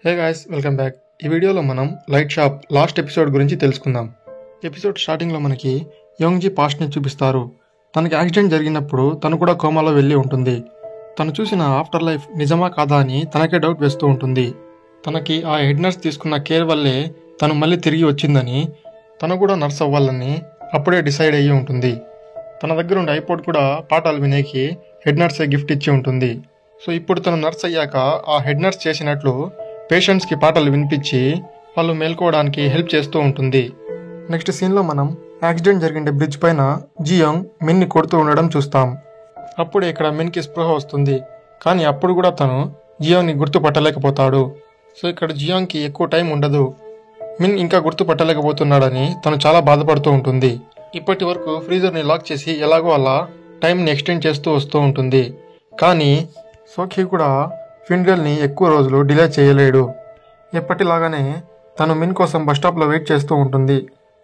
Hey guys, welcome back. ఈ వీడియోలో మనం లైట్ షాప్ లాస్ట్ ఎపిసోడ్ గురించి తెలుసుకుందాం. ఎపిసోడ్ స్టార్టింగ్లో మనకి యోంగ్జీ పాస్ట్ని చూపిస్తారు. తనకి యాక్సిడెంట్ జరిగినప్పుడు తను కూడా కోమాలో వెళ్ళి ఉంటుంది. తను చూసిన ఆఫ్టర్ లైఫ్ నిజమా కాదా అని తనకే డౌట్ వేస్తూ ఉంటుంది. తనకి ఆ హెడ్ నర్స్ తీసుకున్న కేర్ వల్లే తను మళ్ళీ తిరిగి వచ్చిందని, తను కూడా నర్స్ అవ్వాలని అప్పుడే డిసైడ్ అయ్యి ఉంటుంది. తన దగ్గర ఉండే ఐపాడ్ కూడా పాఠాలు వినేకి హెడ్ నర్సే గిఫ్ట్ ఇచ్చి ఉంటుంది. సో ఇప్పుడు తను నర్స్ అయ్యాక ఆ హెడ్ నర్స్ చేసినట్లు పేషెంట్స్కి పాటలు వినిపించి వాళ్ళు మేల్కోవడానికి హెల్ప్ చేస్తూ ఉంటుంది. నెక్స్ట్ సీన్లో మనం యాక్సిడెంట్ జరిగిన బ్రిడ్జ్ పైన జియాంగ్ మిన్ని కొడుతూ ఉండడం చూస్తాం. అప్పుడే ఇక్కడ మిన్కి స్పృహ వస్తుంది. కానీ అప్పుడు కూడా తను జియాంగ్ని గుర్తుపట్టలేకపోతాడు. సో ఇక్కడ జియాంగ్కి ఎక్కువ టైం ఉండదు. మిన్ ఇంకా గుర్తుపట్టలేకపోతున్నాడని తను చాలా బాధపడుతూ ఉంటుంది. ఇప్పటి వరకు ఫ్రీజర్ని లాక్ చేసి ఎలాగో అలా టైంని ఎక్స్టెండ్ చేస్తూ వస్తూ ఉంటుంది. కానీ సోఖీ కూడా ఫిన్రెల్ని ఎక్కువ రోజులు డిలే చేయలేడు. ఎప్పటిలాగానే తను మిన్ కోసం బస్ స్టాప్లో వెయిట్ చేస్తూ ఉంటుంది.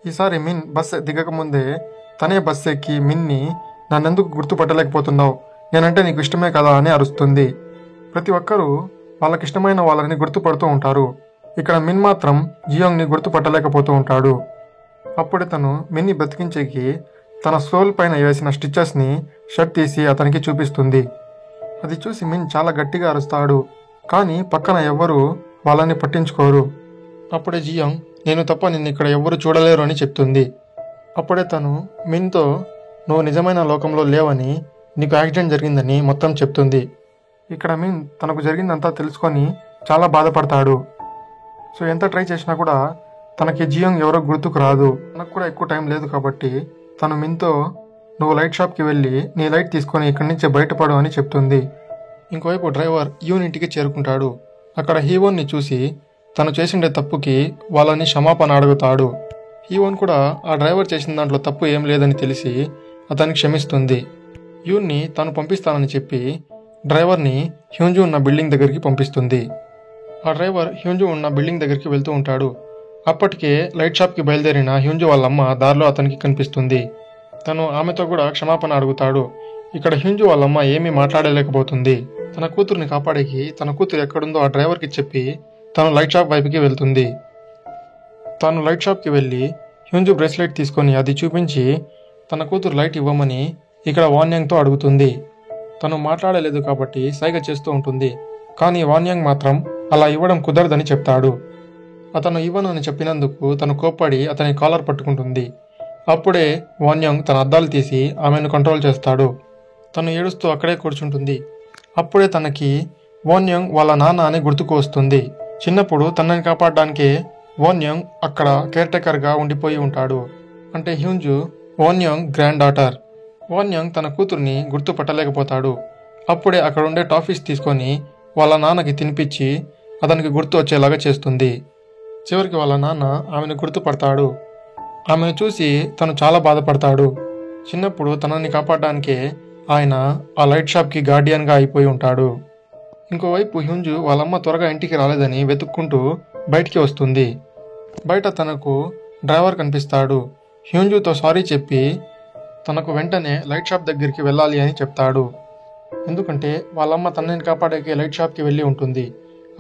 ఈసారి మిన్ బస్ దిగక ముందే తనే బస్ ఎక్కి మిన్ని నన్నెందుకు గుర్తుపట్టలేకపోతున్నావు, నేనంటే నీకు ఇష్టమే కదా అని అరుస్తుంది. ప్రతి ఒక్కరూ వాళ్ళకిష్టమైన వాళ్ళని గుర్తుపడుతూ ఉంటారు. ఇక్కడ మిన్ మాత్రం జియాంగ్ని గుర్తుపట్టలేకపోతూ ఉంటాడు. అప్పుడే తను మిన్ని బ్రతికించేకి తన సోల్ పైన వేసిన స్టిచెస్ని షర్ట్ తీసి అతనికి చూపిస్తుంది. అది చూసి మిన్ చాలా గట్టిగా అరుస్తాడు. కానీ పక్కన ఎవ్వరూ వాళ్ళని పట్టించుకోరు. అప్పుడే జియాంగ్ నేను తప్ప నిన్ను ఇక్కడ ఎవ్వరూ చూడలేరు అని చెప్తుంది. అప్పుడే తను మిన్తో నువ్వు నిజమైన లోకంలో లేవని, నీకు యాక్సిడెంట్ జరిగిందని మొత్తం చెప్తుంది. ఇక్కడ మిన్ తనకు జరిగిందంతా తెలుసుకొని చాలా బాధపడతాడు. సో ఎంత ట్రై చేసినా కూడా తనకి జియాంగ్ ఎవరో గుర్తుకు రాదు. తనకు కూడా ఎక్కువ టైం లేదు కాబట్టి తను మిన్తో నువ్వు లైట్ షాప్కి వెళ్ళి నీ లైట్ తీసుకొని ఇక్కడి నుంచి బయటపడు అని చెప్తుంది. ఇంకోవైపు డ్రైవర్ యూన్ ఇంటికి చేరుకుంటాడు. అక్కడ హీవోన్ని చూసి తను చేసిండే తప్పుకి వాళ్ళని క్షమాపణ అడుగుతాడు. హీవోన్ కూడా ఆ డ్రైవర్ చేసిన దాంట్లో తప్పు ఏం లేదని తెలిసి అతన్ని క్షమిస్తుంది. యూన్ని తను పంపిస్తానని చెప్పి డ్రైవర్ని హ్యూంజు ఉన్న బిల్డింగ్ దగ్గరికి పంపిస్తుంది. ఆ డ్రైవర్ హ్యూంజు ఉన్న బిల్డింగ్ దగ్గరికి వెళ్తూ ఉంటాడు. అప్పటికే లైట్ షాప్కి బయలుదేరిన హ్యూంజు వాళ్ళమ్మ దారిలో అతనికి కనిపిస్తుంది. తను ఆమెతో కూడా క్షమాపణ అడుగుతాడు. ఇక్కడ హ్యూంజు వాళ్ళమ్మ ఏమీ మాట్లాడలేకపోతుంది. తన కూతురుని కాపాడేకి తన కూతురు ఎక్కడుందో ఆ డ్రైవర్కి చెప్పి తను లైట్ షాప్ వైపుకి వెళ్తుంది. తను లైట్ షాప్కి వెళ్ళి హ్యూంజు బ్రేస్లెట్ తీసుకొని అది చూపించి తన కూతురు లైట్ ఇవ్వమని ఇక్కడ వాన్యాంగ్తో అడుగుతుంది. తను మాట్లాడలేదు కాబట్టి సైగ చేస్తూ ఉంటుంది. కానీ వాన్యాంగ్ మాత్రం అలా ఇవ్వడం కుదరదని చెప్తాడు. అతను ఇవ్వను అని చెప్పినందుకు తను కోప్పడి అతని కాలర్ పట్టుకుంటుంది. అప్పుడే వాన్యాంగ్ తన అద్దాలు తీసి ఆమెను కంట్రోల్ చేస్తాడు. తను ఏడుస్తూ అక్కడే కూర్చుంటుంది. అప్పుడే తనకి వాన్యాంగ్ వాళ్ళ నాన్న అని గుర్తుకు వస్తుంది. చిన్నప్పుడు తనని కాపాడడానికే వాన్యాంగ్ అక్కడ కేర్ టేకర్గా ఉండిపోయి ఉంటాడు. అంటే హ్యూంజు వాన్యాంగ్ గ్రాండ్ డాటర్. వాన్యాంగ్ తన కూతుర్ని గుర్తుపట్టలేకపోతాడు. అప్పుడే అక్కడ ఉండే టాఫీస్ తీసుకొని వాళ్ళ నాన్నకి తినిపించి అతనికి గుర్తు వచ్చేలాగా చేస్తుంది. చివరికి వాళ్ళ నాన్న ఆమెను గుర్తుపడతాడు. ఆమెను చూసి తను చాలా బాధపడతాడు. చిన్నప్పుడు తనని కాపాడడానికే ఆయన ఆ లైట్ షాప్కి గార్డియన్గా అయిపోయి ఉంటాడు. ఇంకోవైపు హ్యూంజు వాళ్ళమ్మ త్వరగా ఇంటికి రాలేదని వెతుక్కుంటూ బయటికి వస్తుంది. బయట తనకు డ్రైవర్ కనిపిస్తాడు. హ్యూంజుతో సారీ చెప్పి తనకు వెంటనే లైట్ షాప్ దగ్గరికి వెళ్ళాలి అని చెప్తాడు. ఎందుకంటే వాళ్ళమ్మ తనని కాపాడేకి లైట్ షాప్కి వెళ్ళి ఉంటుంది.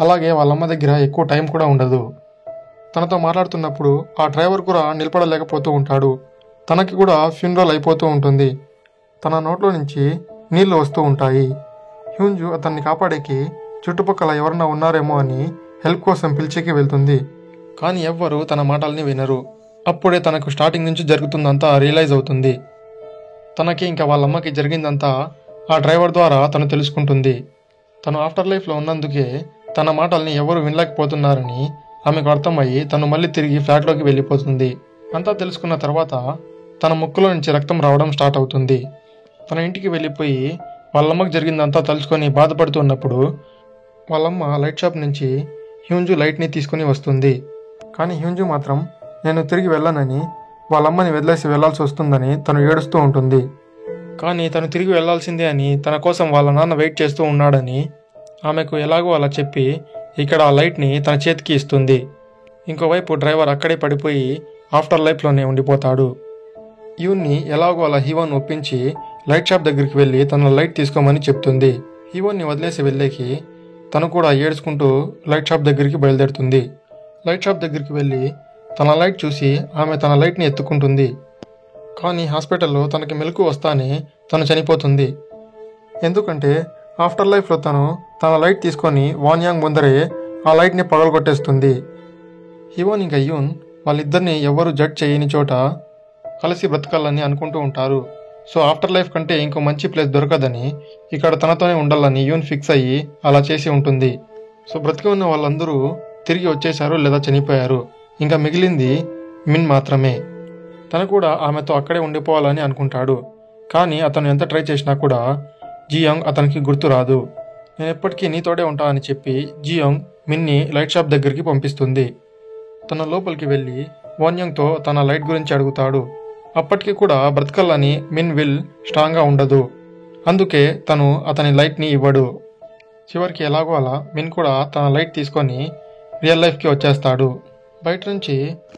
అలాగే వాళ్ళమ్మ దగ్గర ఎక్కువ టైం కూడా ఉండదు. తనతో మాట్లాడుతున్నప్పుడు ఆ డ్రైవర్ కూడా నిలబడలేకపోతూ ఉంటాడు. తనకి కూడా ఫ్యూనరల్ అయిపోతూ ఉంటుంది. తన నోట్లో నుంచి నీళ్లు వస్తూ ఉంటాయి. హ్యూంజు అతన్ని కాపాడేకి చుట్టుపక్కల ఎవరన్నా ఉన్నారేమో అని హెల్ప్ కోసం పిలిచేకి వెళ్తుంది. కానీ ఎవ్వరూ తన మాటల్ని వినరు. అప్పుడే తనకు స్టార్టింగ్ నుంచి జరుగుతుందంతా రియలైజ్ అవుతుంది. తనకి ఇంకా వాళ్ళమ్మకి జరిగిందంతా ఆ డ్రైవర్ ద్వారా తను తెలుసుకుంటుంది. తను ఆఫ్టర్ లైఫ్లో ఉన్నందుకే తన మాటల్ని ఎవరు వినలేకపోతున్నారని ఆమెకు అర్థమయ్యి తను మళ్ళీ తిరిగి ఫ్లాట్లోకి వెళ్ళిపోతుంది. అంతా తెలుసుకున్న తర్వాత తన ముక్కులో నుంచి రక్తం రావడం స్టార్ట్ అవుతుంది. తన ఇంటికి వెళ్ళిపోయి వాళ్ళమ్మకి జరిగిందంతా తలుచుకొని బాధపడుతున్నప్పుడు వాళ్ళమ్మ లైట్ షాప్ నుంచి హ్యూంజు లైట్ని తీసుకుని వస్తుంది. కానీ హ్యూంజు మాత్రం నేను తిరిగి వెళ్ళనని, వాళ్ళమ్మని వదిలేసి వెళ్లాల్సి వస్తుందని తను ఏడుస్తూ ఉంటుంది. కానీ తను తిరిగి వెళ్లాల్సిందే అని, తన కోసం వాళ్ళ నాన్న వెయిట్ చేస్తూ ఉన్నాడని ఆమెకు ఎలాగో అలా చెప్పి ఇక్కడ ఆ లైట్ని తన చేతికి ఇస్తుంది. ఇంకోవైపు డ్రైవర్ అక్కడే పడిపోయి ఆఫ్టర్ లైఫ్లోనే ఉండిపోతాడు. యూన్ని ఎలాగో అలా హీవోన్ ఒప్పించి లైట్ షాప్ దగ్గరికి వెళ్ళి తన లైట్ తీసుకోమని చెప్తుంది. హీవోన్ని వదిలేసి వెళ్ళేకి తను కూడా ఏడ్చుకుంటూ లైట్ షాప్ దగ్గరికి బయలుదేరుతుంది. లైట్ షాప్ దగ్గరికి వెళ్ళి తన లైట్ చూసి ఆమె తన లైట్ని ఎత్తుకుంటుంది. కానీ హాస్పిటల్లో తనకి మెలకు వస్తానే తను చనిపోతుంది. ఎందుకంటే ఆఫ్టర్ లైఫ్లో తను తన లైట్ తీసుకొని వాన్యాంగ్ ముందరే ఆ లైట్ని పగలగొట్టేస్తుంది. హివోన్ ఇంకా యూన్ వాళ్ళిద్దరిని ఎవరు జడ్జ్ చేయని చోట కలిసి బ్రతకాలని అనుకుంటూ ఉంటారు. సో ఆఫ్టర్ లైఫ్ కంటే ఇంకో మంచి ప్లేస్ దొరకదని ఇక్కడ తనతోనే ఉండాలని యూన్ ఫిక్స్ అయ్యి అలా చేసి ఉంటుంది. సో బ్రతికి ఉన్న వాళ్ళందరూ తిరిగి వచ్చేశారు లేదా చనిపోయారు. ఇంకా మిగిలింది మిన్ మాత్రమే. తను కూడా ఆమెతో అక్కడే ఉండిపోవాలని అనుకుంటాడు. కానీ అతను ఎంత ట్రై చేసినా కూడా జియాంగ్ అతనికి గుర్తు రాదు. నేను ఎప్పటికీ నీతోడే ఉంటా అని చెప్పి జియాంగ్ మిన్ని లైట్ షాప్ దగ్గరికి పంపిస్తుంది. తన లోపలికి వెళ్ళి వాన్యాంగ్తో తన లైట్ గురించి అడుగుతాడు. అప్పటికి కూడా బ్రతకాలని మిన్ విల్ స్ట్రాంగ్గా ఉండదు. అందుకే తను అతని లైట్ని ఇవ్వడు. చివరికి ఎలాగో అలా మిన్ కూడా తన లైట్ తీసుకొని రియల్ లైఫ్కి వచ్చేస్తాడు. బయట నుంచి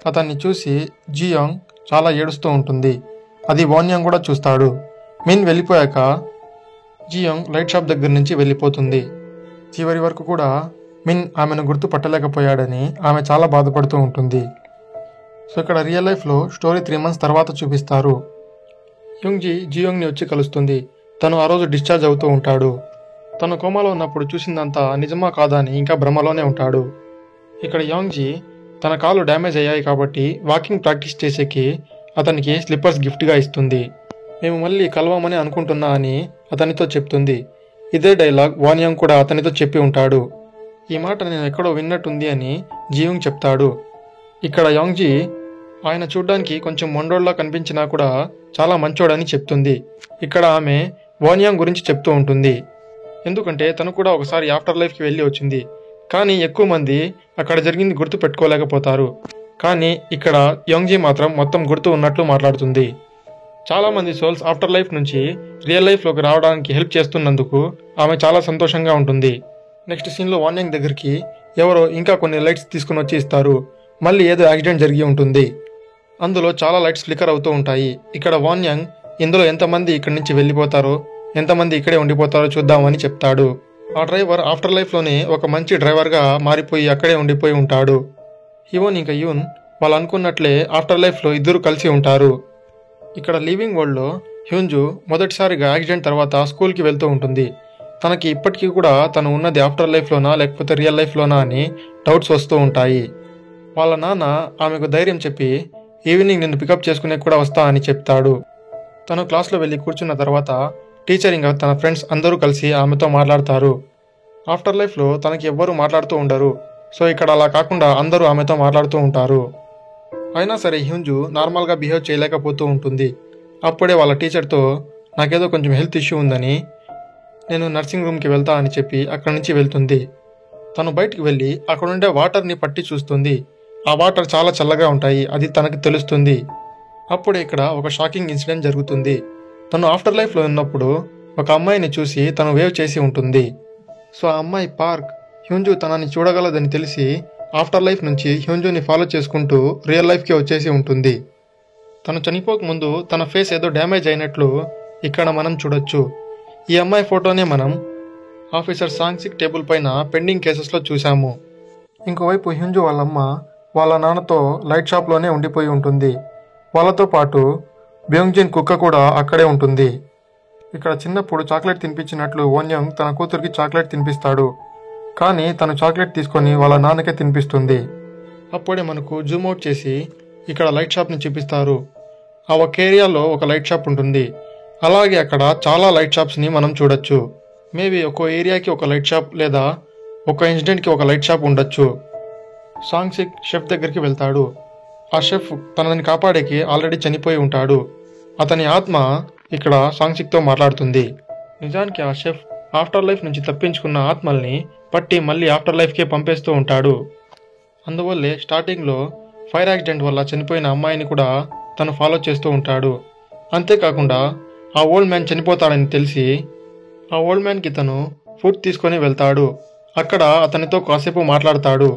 అతన్ని చూసి జియాంగ్ చాలా ఏడుస్తూ ఉంటుంది. అది వాన్యాంగ్ కూడా చూస్తాడు. మిన్ వెళ్ళిపోయాక జియాంగ్ లైట్ షాప్ దగ్గర నుంచి వెళ్ళిపోతుంది. చివరి వరకు కూడా మిన్ ఆమెను గుర్తుపట్టలేకపోయాడని ఆమె చాలా బాధపడుతూ ఉంటుంది. సో ఇక్కడ రియల్ లైఫ్లో స్టోరీ 3 months తర్వాత చూపిస్తారు. యుంగ్జీ జియాంగ్ని వచ్చి కలుస్తుంది. తను ఆ రోజు డిశ్చార్జ్ అవుతూ ఉంటాడు. తను కోమాలో ఉన్నప్పుడు చూసిందంతా నిజమా కాదా అని ఇంకా భ్రమలోనే ఉంటాడు. ఇక్కడ యాంగ్జీ తన కాలు డ్యామేజ్ అయ్యాయి కాబట్టి వాకింగ్ ప్రాక్టీస్ చేసేకి అతనికి స్లిప్పర్స్ గిఫ్ట్గా ఇస్తుంది. మేము మళ్ళీ కలవమని అనుకుంటున్నా అని అతనితో చెప్తుంది. ఇదే డైలాగ్ వాన్యాంగ్ కూడా అతనితో చెప్పి ఉంటాడు. ఈ మాట నేను ఎక్కడో విన్నట్టుంది అని జియాంగ్ చెప్తాడు. ఇక్కడ యాంగ్జీ ఆయన చూడ్డానికి కొంచెం మొండోళ్ళలా కనిపించినా కూడా చాలా మంచోడని చెప్తుంది. ఇక్కడ ఆమె వాన్యాంగ్ గురించి చెప్తూ ఉంటుంది. ఎందుకంటే తను కూడా ఒకసారి ఆఫ్టర్ లైఫ్కి వెళ్ళి వచ్చింది. కానీ ఎక్కువ మంది అక్కడ జరిగింది గుర్తు పెట్టుకోలేకపోతారు. కానీ ఇక్కడ యాంగ్జీ మాత్రం మొత్తం గుర్తు ఉన్నట్లు మాట్లాడుతుంది. చాలామంది సోల్స్ ఆఫ్టర్ లైఫ్ నుంచి రియల్ లైఫ్లోకి రావడానికి హెల్ప్ చేస్తున్నందుకు ఆమె చాలా సంతోషంగా ఉంటుంది. నెక్స్ట్ సీన్లో వాన్యాంగ్ దగ్గరికి ఎవరో ఇంకా కొన్ని లైట్స్ తీసుకుని వచ్చి ఇస్తారు. మళ్ళీ ఏదో యాక్సిడెంట్ జరిగి ఉంటుంది. అందులో చాలా లైట్స్ ఫ్లికర్ అవుతూ ఉంటాయి. ఇక్కడ వాన్యాంగ్ ఇందులో ఎంతమంది ఇక్కడి నుంచి వెళ్ళిపోతారో ఎంతమంది ఇక్కడే ఉండిపోతారో చూద్దామని చెప్తాడు. ఆ డ్రైవర్ ఆఫ్టర్ లైఫ్లోనే ఒక మంచి డ్రైవర్గా మారిపోయి అక్కడే ఉండిపోయి ఉంటాడు. హివోన్ ఇంకా యూన్ వాళ్ళు అనుకున్నట్లే ఆఫ్టర్ లైఫ్లో ఇద్దరు కలిసి ఉంటారు. ఇక్కడ లివింగ్ వరల్డ్లో హ్యూంజు మొదటిసారిగా యాక్సిడెంట్ తర్వాత స్కూల్కి వెళ్తూ ఉంటుంది. తనకి ఇప్పటికీ కూడా తను ఉన్నది ఆఫ్టర్ లైఫ్లోనా లేకపోతే రియల్ లైఫ్లోనా అని డౌట్స్ వస్తూ ఉంటాయి. వాళ్ళ నాన్న ఆమెకు ధైర్యం చెప్పి ఈవినింగ్ నిన్ను పికప్ చేసుకునే కూడా వస్తా అని చెప్తాడు. తను క్లాస్లో వెళ్ళి కూర్చున్న తర్వాత టీచర్ ఇంకా తన ఫ్రెండ్స్ అందరూ కలిసి ఆమెతో మాట్లాడతారు. ఆఫ్టర్ లైఫ్లో తనకి ఎవ్వరూ మాట్లాడుతూ ఉండరు. సో ఇక్కడ అలా కాకుండా అందరూ ఆమెతో మాట్లాడుతూ ఉంటారు. అయినా సరే హ్యూంజు నార్మల్గా బిహేవ్ చేయలేకపోతూ ఉంటుంది. అప్పుడే వాళ్ళ టీచర్తో నాకేదో కొంచెం హెల్త్ ఇష్యూ ఉందని నేను నర్సింగ్ రూమ్కి వెళ్తా అని చెప్పి అక్కడి నుంచి వెళ్తుంది. తను బయటికి వెళ్ళి అక్కడుండే వాటర్ని పట్టి చూస్తుంది. ఆ వాటర్ చాలా చల్లగా ఉంటాయి. అది తనకి తెలుస్తుంది. అప్పుడే ఇక్కడ ఒక షాకింగ్ ఇన్సిడెంట్ జరుగుతుంది. తను ఆఫ్టర్ లైఫ్లో ఉన్నప్పుడు ఒక అమ్మాయిని చూసి తను వేవ్ చేసి ఉంటుంది. సో ఆ అమ్మాయి పార్క్ హ్యూంజు తనని చూడగలదని తెలిసి ఆఫ్టర్ లైఫ్ నుంచి హ్యూంజుని ఫాలో చేసుకుంటూ రియల్ లైఫ్కి వచ్చేసి ఉంటుంది. తను చనిపోకముందు తన ఫేస్ ఏదో డ్యామేజ్ అయినట్లు ఇక్కడ మనం చూడొచ్చు. ఈ అమ్మాయి ఫోటోనే మనం ఆఫీసర్ సాంగ్సిక్ టేబుల్ పైన పెండింగ్ కేసెస్లో చూసాము. ఇంకోవైపు హ్యూంజు వాళ్ళమ్మ వాళ్ళ నాన్నతో లైట్ షాప్లోనే ఉండిపోయి ఉంటుంది. వాళ్ళతో పాటు బ్యోంగ్జిన్ కుక్క కూడా అక్కడే ఉంటుంది. ఇక్కడ చిన్నప్పుడు చాక్లెట్ తినిపించినట్లు వాన్యాంగ్ తన కూతురికి చాక్లెట్ తినిపిస్తాడు. కానీ తను చాక్లెట్ తీసుకొని వాళ్ళ నాన్నకే తినిపిస్తుంది. అప్పుడే మనకు జూమ్ అవుట్ చేసి ఇక్కడ లైట్ షాప్ని చూపిస్తారు. ఆ ఒక ఏరియాలో ఒక లైట్ షాప్ ఉంటుంది. అలాగే అక్కడ చాలా లైట్ షాప్స్ని మనం చూడొచ్చు. మేబీ ఒక్కో ఏరియాకి ఒక లైట్ షాప్ లేదా ఒక ఇన్సిడెంట్కి ఒక లైట్ షాప్ ఉండొచ్చు. సాంగ్సిక్ షెఫ్ దగ్గరికి వెళ్తాడు. ఆ షెఫ్ తనని కాపాడేకి ఆల్రెడీ చనిపోయి ఉంటాడు. అతని ఆత్మ ఇక్కడ సాంగ్సిక్తో మాట్లాడుతుంది. నిజానికి ఆ షెఫ్ ఆఫ్టర్ లైఫ్ నుంచి తప్పించుకున్న ఆత్మల్ని పట్టి మళ్ళీ ఆఫ్టర్ లైఫ్కే పంపేస్తూ ఉంటాడు. అందువల్లే స్టార్టింగ్లో ఫైర్ యాక్సిడెంట్ వల్ల చనిపోయిన అమ్మాయిని కూడా తను ఫాలో చేస్తూ ఉంటాడు. అంతేకాకుండా ఆ ఓల్డ్ మ్యాన్ చనిపోతాడని తెలిసి ఆ ఓల్డ్ మ్యాన్కి తను ఫుడ్ తీసుకొని వెళ్తాడు. అక్కడ అతనితో కాసేపు మాట్లాడతాడు.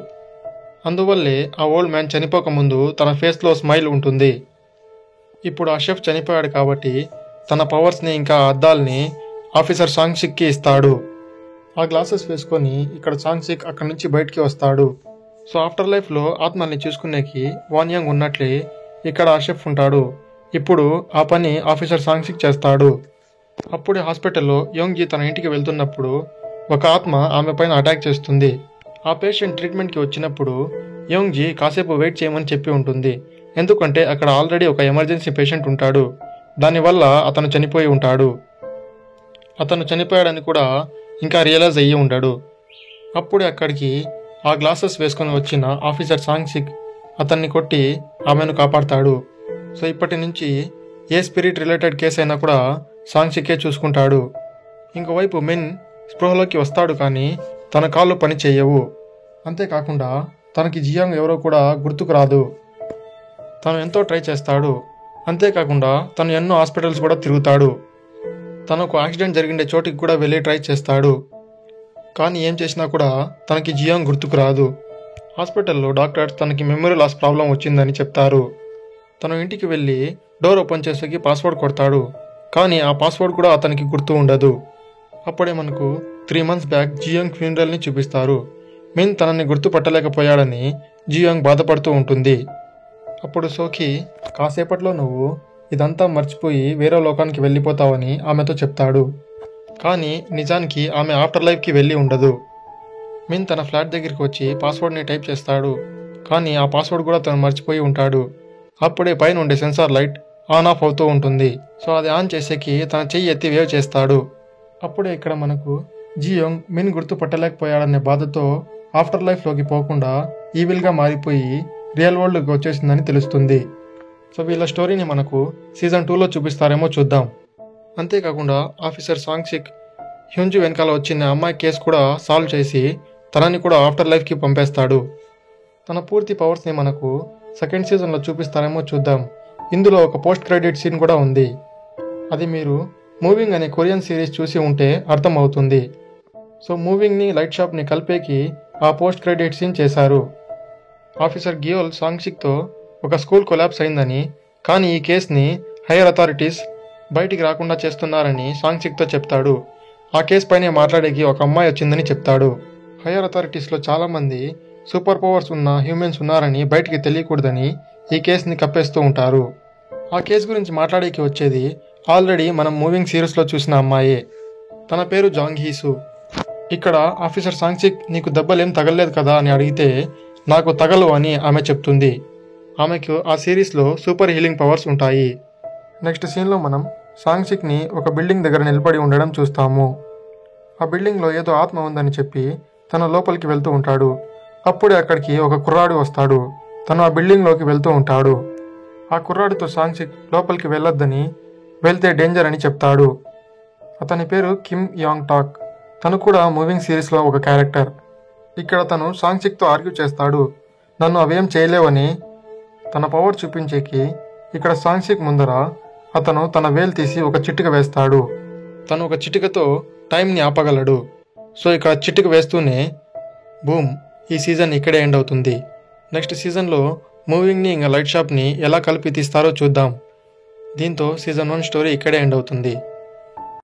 అందువల్లే ఆ ఓల్డ్ మ్యాన్ చనిపోకముందు తన ఫేస్లో స్మైల్ ఉంటుంది. ఇప్పుడు ఆ షెఫ్ చనిపోయాడు కాబట్టి తన పవర్స్ని ఇంకా అద్దాల్ని ఆఫీసర్ సాంగ్సిక్కి ఇస్తాడు. ఆ గ్లాసెస్ వేసుకొని ఇక్కడ సాంగ్సిక్ అక్కడి నుంచి బయటికి వస్తాడు. సో ఆఫ్టర్ లైఫ్లో ఆత్మల్ని చూసుకునేకి వాన్ యంగ్ ఉన్నట్లే ఇక్కడ ఆ షెఫ్ ఉంటాడు. ఇప్పుడు ఆ పని ఆఫీసర్ సాంగ్సిక్ చేస్తాడు. అప్పుడే హాస్పిటల్లో యోంగ్జీ తన ఇంటికి వెళ్తున్నప్పుడు ఒక ఆత్మ ఆమె పైన అటాక్ చేస్తుంది. ఆ పేషెంట్ ట్రీట్మెంట్కి వచ్చినప్పుడు యోంగ్జీ కాసేపు వెయిట్ చేయమని చెప్పి ఉంటుంది. ఎందుకంటే అక్కడ ఆల్రెడీ ఒక ఎమర్జెన్సీ పేషెంట్ ఉంటాడు. దానివల్ల అతను చనిపోయి ఉంటాడు. అతను చనిపోయాడని కూడా ఇంకా రియలైజ్ అయ్యి ఉంటాడు. అప్పుడే అక్కడికి ఆ గ్లాసెస్ వేసుకొని వచ్చిన ఆఫీసర్ సాంగ్సిక్ అతన్ని కొట్టి ఆమెను కాపాడతాడు. సో ఇప్పటి నుంచి ఏ స్పిరిట్ రిలేటెడ్ కేసు అయినా కూడా సాంగ్సికే చూసుకుంటాడు. ఇంకోవైపు మిన్ స్పృహలోకి వస్తాడు, కానీ తన కాళ్ళు పని చేయవు. అంతేకాకుండా తనకి జియాంగ్ ఎవరో కూడా గుర్తుకు రాదు. తను ఎంతో ట్రై చేస్తాడు. అంతేకాకుండా తను ఎన్నో హాస్పిటల్స్ కూడా తిరుగుతాడు. తనకు యాక్సిడెంట్ జరిగిండే చోటికి కూడా వెళ్ళి ట్రై చేస్తాడు. కానీ ఏం చేసినా కూడా తనకి జియాంగ్ గుర్తుకు రాదు. హాస్పిటల్లో డాక్టర్ తనకి మెమరీ లాస్ ప్రాబ్లం వచ్చిందని చెప్తారు. తను ఇంటికి వెళ్ళి డోర్ ఓపెన్ చేసేకి పాస్వర్డ్ కొడతాడు, కానీ ఆ పాస్వర్డ్ కూడా అతనికి గుర్తు ఉండదు. అప్పుడే మనకు 3 months బ్యాక్ జియాంగ్ ఫ్యూనరల్ని చూపిస్తారు. మిన్ తనని గుర్తుపట్టలేకపోయాడని జియాంగ్ బాధపడుతూ ఉంటుంది. అప్పుడు సోఖీ కాసేపట్లో నువ్వు ఇదంతా మర్చిపోయి వేరే లోకానికి వెళ్ళిపోతావని ఆమెతో చెప్తాడు. కానీ నిజానికి ఆమె ఆఫ్టర్ లైఫ్కి వెళ్ళి ఉండదు. మిన్ తన ఫ్లాట్ దగ్గరికి వచ్చి పాస్వర్డ్ని టైప్ చేస్తాడు, కానీ ఆ పాస్వర్డ్ కూడా తను మర్చిపోయి ఉంటాడు. అప్పుడే పైన ఉండే సెన్సార్ లైట్ ఆన్ ఆఫ్ అవుతూ ఉంటుంది. సో అది ఆన్ చేసేకి తన చెయ్యి ఎత్తి వేవ్ చేస్తాడు. అప్పుడే ఇక్కడ మనకు జియాంగ్ మిన్ గుర్తుపట్టలేకపోయాడనే బాధతో ఆఫ్టర్ లైఫ్లోకి పోకుండా ఈవిల్గా మారిపోయి రియల్ వరల్డ్కి వచ్చేసిందని తెలుస్తుంది. సో వీళ్ళ స్టోరీని మనకు సీజన్ 2లో చూపిస్తారేమో చూద్దాం. అంతేకాకుండా ఆఫీసర్ సాంగ్సిక్ హ్యుంజు వెనకాల వచ్చిన అమ్మాయి కేసు కూడా సాల్వ్ చేసి తనని కూడా ఆఫ్టర్ లైఫ్కి పంపేస్తాడు. తన పూర్తి పవర్స్ని మనకు సెకండ్ సీజన్లో చూపిస్తారేమో చూద్దాం. ఇందులో ఒక పోస్ట్ క్రెడిట్ సీన్ కూడా ఉంది. అది మీరు మూవింగ్ అనే కొరియన్ సిరీస్ చూసి ఉంటే అర్థం అవుతుంది. సో మూవింగ్ని లైట్ షాప్ని కలిపేకి ఆ పోస్ట్ క్రెడిట్ సీన్ చేశారు. ఆఫీసర్ గియోల్ సాంగ్సిక్తో ఒక స్కూల్ కొలాప్స్ అయిందని, కానీ ఈ కేసుని హైయర్ అథారిటీస్ బయటికి రాకుండా చేస్తున్నారని సాంగ్సిక్తో చెప్తాడు. ఆ కేసు పైనే మాట్లాడేకి ఒక అమ్మాయి వచ్చిందని చెప్తాడు. హైయర్ అథారిటీస్లో చాలామంది సూపర్ పవర్స్ ఉన్న హ్యూమన్స్ ఉన్నారని బయటికి తెలియకూడదని ఈ కేసుని కప్పేస్తూ ఉంటారు. ఆ కేసు గురించి మాట్లాడేకి వచ్చేది ఆల్రెడీ మనం మూవింగ్ సిరీస్లో చూసిన అమ్మాయే. తన పేరు జాంగ్ హీసు. ఇక్కడ ఆఫీసర్ సాంగ్సిక్ నీకు దెబ్బలేం తగలలేదు కదా అని అడిగితే నాకు తగలవు అని ఆమె చెప్తుంది. ఆమెకు ఆ సిరీస్లో సూపర్ హీలింగ్ పవర్స్ ఉంటాయి. నెక్స్ట్ సీన్లో మనం సాంగ్సిక్ని ఒక బిల్డింగ్ దగ్గర నిలబడి ఉండడం చూస్తాము. ఆ బిల్డింగ్లో ఏదో ఆత్మ ఉందని చెప్పి తన లోపలికి వెళ్తూ ఉంటాడు. అప్పుడే అక్కడికి ఒక కుర్రాడు వస్తాడు. తను ఆ బిల్డింగ్లోకి వెళ్తూ ఉంటాడు. ఆ కుర్రాడితో సాంగ్సిక్ లోపలికి వెళ్ళొద్దని, వెళ్తే డేంజర్ అని చెప్తాడు. అతని పేరు కిమ్ యాంగ్ టాక్. తను కూడా మూవింగ్ సిరీస్లో ఒక క్యారెక్టర్. ఇక్కడ తను సాంగ్సిక్తో ఆర్గ్యూ చేస్తాడు. నన్ను అవేం చేయలేవని తన పవర్ చూపించేకి ఇక్కడ సాంగ్సిక్ ముందర అతను తన వేలు తీసి ఒక చిటిక వేస్తాడు. తను ఒక చిటికతో టైంని ఆపగలడు. సో ఇక్కడ చిటిక వేస్తూనే బూమ్, ఈ సీజన్ ఇక్కడే ఎండ్ అవుతుంది. నెక్స్ట్ సీజన్లో మూవింగ్ని ఇంకా లైట్ షాప్ని ఎలా కలిపి తీస్తారో చూద్దాం. దీంతో సీజన్ 1 స్టోరీ ఇక్కడే ఎండ్ అవుతుంది.